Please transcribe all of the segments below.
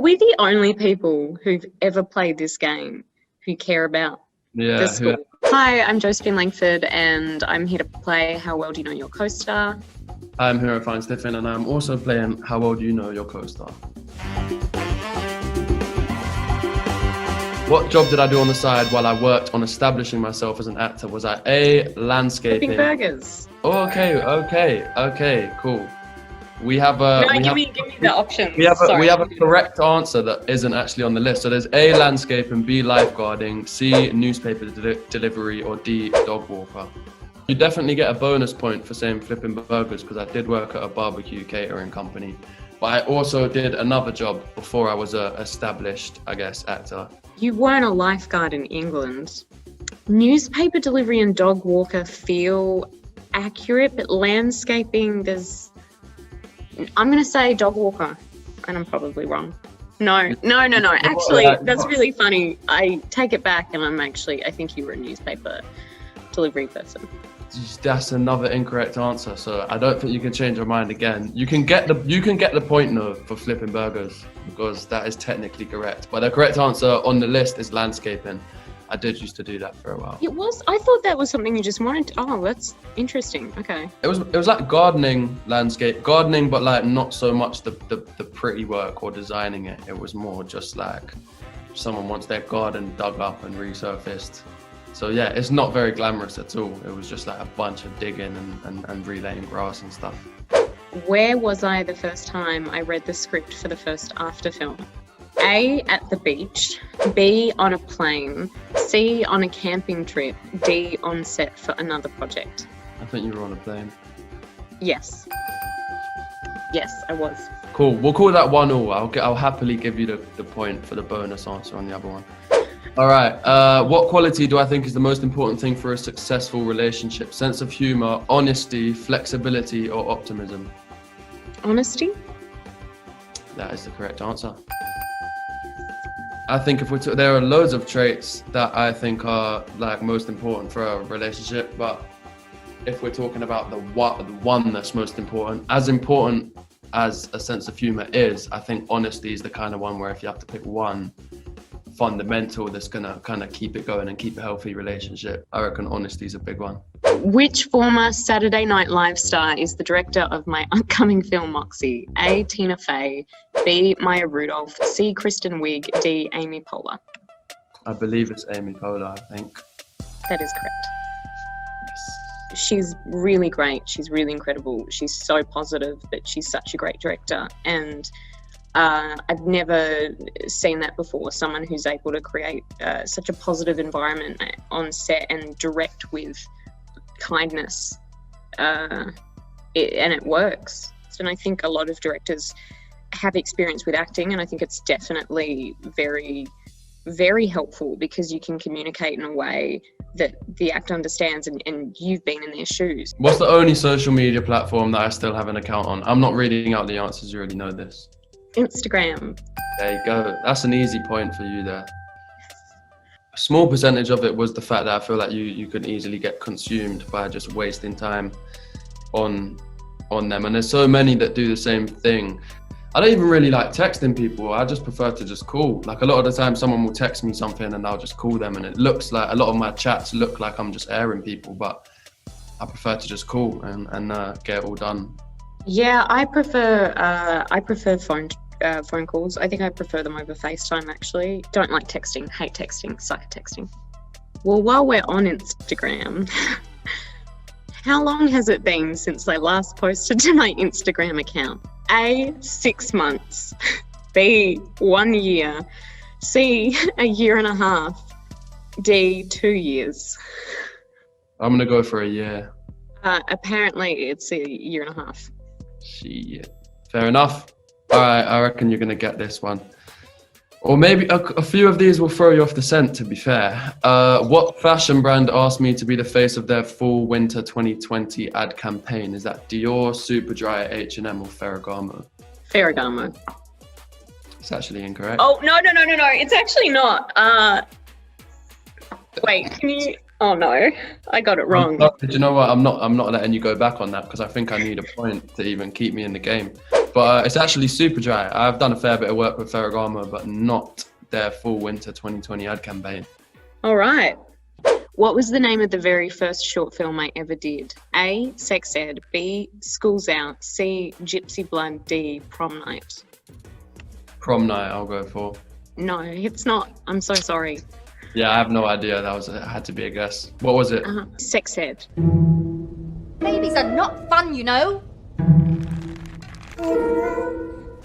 we the only people who've ever played this game who care about the score? Hi, I'm Josephine Langford, and I'm here to play How Well Do You Know Your Co-Star? I'm here at Tiffin, and I'm also playing How Well Do You Know Your Co-Star? What job did I do on the side while I worked on establishing myself as an actor? Was I A, landscaping? Flipping burgers. Oh, okay, cool. We have give me the options. We have a correct answer that isn't actually on the list. So there's A, landscaping, B, lifeguarding, C, newspaper delivery, or D, dog walker. You definitely get a bonus point for saying flipping burgers because I did work at a barbecue catering company. But I also did another job before I was a established, I guess, actor. You weren't a lifeguard in England. Newspaper delivery and dog walker feel accurate, but landscaping, I'm going to say dog walker, and I'm probably wrong. No. Actually, that's really funny. I take it back, and I think you were a newspaper delivery person. That's another incorrect answer, so I don't think you can change your mind again. You can get the point though for flipping burgers because that is technically correct. But the correct answer on the list is landscaping. I did used to do that for a while. It was. I thought that was something you just wanted. Oh, that's interesting. Okay. It was like gardening, but like not so much the pretty work or designing it. It was more just like someone wants their garden dug up and resurfaced. So yeah, it's not very glamorous at all. It was just like a bunch of digging and relaying grass and stuff. Where was I the first time I read the script for the first After film? A, at the beach, B, on a plane, C, on a camping trip, D, on set for another project. I think you were on a plane. Yes, I was. Cool, we'll call that 1-1. I'll happily give you the point for the bonus answer on the other one. All right, what quality do I think is the most important thing for a successful relationship? Sense of humor, honesty, flexibility, or optimism? Honesty? That is the correct answer. I think there are loads of traits that I think are like most important for a relationship, but if we're talking about the one that's most important as a sense of humor is, I think honesty is the kind of one where if you have to pick one fundamental that's gonna kind of keep it going and keep a healthy relationship, I reckon honesty is a big one. Which former Saturday Night Live star is the director of my upcoming film Moxie? A, Tina Fey, B, Maya Rudolph, C, Kristen Wiig, D, Amy Poehler. I believe it's Amy Poehler, I think. That is correct. Yes. She's really great. She's really incredible. She's so positive, but she's such a great director. And I've never seen that before, someone who's able to create such a positive environment on set and direct with kindness, and it works. And I think a lot of directors have experience with acting, and I think it's definitely very, very helpful because you can communicate in a way that the actor understands and you've been in their shoes. What's the only social media platform that I still have an account on? I'm not reading out the answers, you already know this. Instagram. There you go. That's an easy point for you there. A small percentage of it was the fact that I feel like you could easily get consumed by just wasting time on them. And there's so many that do the same thing. I don't even really like texting people. I just prefer to just call. Like a lot of the time someone will text me something and I'll just call them, and it looks like a lot of my chats look like I'm just airing people, but I prefer to just call and get it all done. Yeah, I prefer phone calls. I think I prefer them over FaceTime, actually. Don't like texting, hate texting, suck at texting. Well, while we're on Instagram, how long has it been since I last posted to my Instagram account? A, 6 months, B, 1 year, C, a year and a half, D, 2 years. I'm gonna go for a year. Apparently it's a year and a half. Shit. Fair enough. All right, I reckon you're gonna get this one. Or maybe a few of these will throw you off the scent, to be fair. What fashion brand asked me to be the face of their fall winter 2020 ad campaign? Is that Dior, Superdry, H&M, or Ferragamo? Ferragamo. It's actually incorrect. Oh, no. It's actually not. Wait, can you... Oh no, I got it wrong. Do you know what? I'm not letting you go back on that because I think I need a point to even keep me in the game. but it's actually super dry. I've done a fair bit of work with Ferragamo, but not their full winter 2020 ad campaign. All right. What was the name of the very first short film I ever did? A, Sex Ed, B, School's Out, C, Gypsy Blood, D, Prom Night. Prom Night, I'll go for. No, it's not. I'm so sorry. Yeah, I have no idea. It had to be a guess. What was it? Sex Ed. Babies are not fun, you know.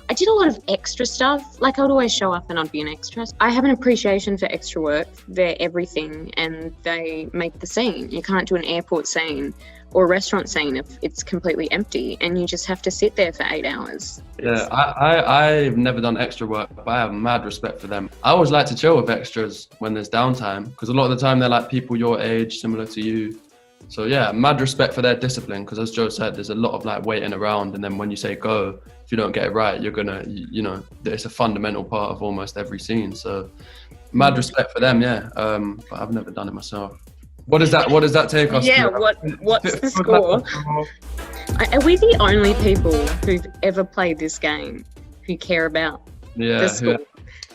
I did a lot of extra stuff. Like, I would always show up and I'd be an extra. I have an appreciation for extra work. They're everything and they make the scene. You can't do an airport scene or a restaurant scene if it's completely empty and you just have to sit there for 8 hours. Yeah, I've never done extra work, but I have mad respect for them. I always like to chill with extras when there's downtime, because a lot of the time they're like people your age, similar to you. So yeah, mad respect for their discipline, because as Joe said, there's a lot of like waiting around, and then when you say go, if you don't get it right, you're gonna, you know, it's a fundamental part of almost every scene. So mad respect for them, yeah. But I've never done it myself. What does that take us Yeah, to? what's the score? Are we the only people who've ever played this game who care about the score?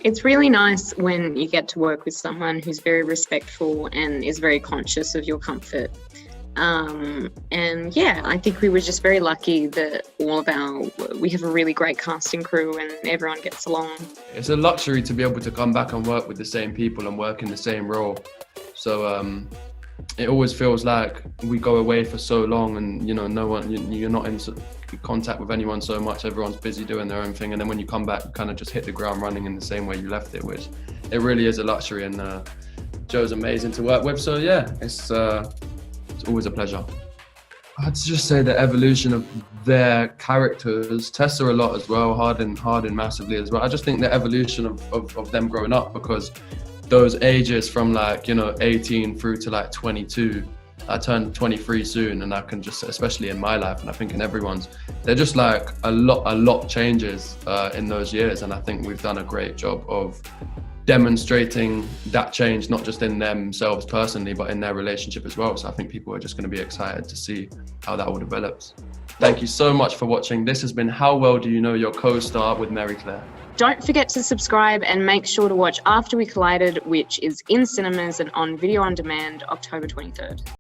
It's really nice when you get to work with someone who's very respectful and is very conscious of your comfort. And yeah, I think we were just very lucky that we have a really great casting crew and everyone gets along. It's a luxury to be able to come back and work with the same people and work in the same role. So it always feels like we go away for so long and, you know, no one, you're not in contact with anyone so much. Everyone's busy doing their own thing. And then when you come back, you kind of just hit the ground running in the same way you left it, which it really is a luxury. And Joe's amazing to work with. So yeah, it's always a pleasure. I'd just say the evolution of their characters, Tessa a lot as well, Hardin massively as well. I just think the evolution of them growing up, because those ages from like, you know, 18 through to like 22, I turned 23 soon, and I can just, especially in my life, and I think in everyone's, they're just like a lot changes in those years. And I think we've done a great job of demonstrating that change, not just in themselves personally, but in their relationship as well. So I think people are just going to be excited to see how that all develops. Thank you so much for watching. This has been How Well Do You Know Your Co-Star with Mary Claire. Don't forget to subscribe and make sure to watch After We Collided, which is in cinemas and on video on demand October 23rd.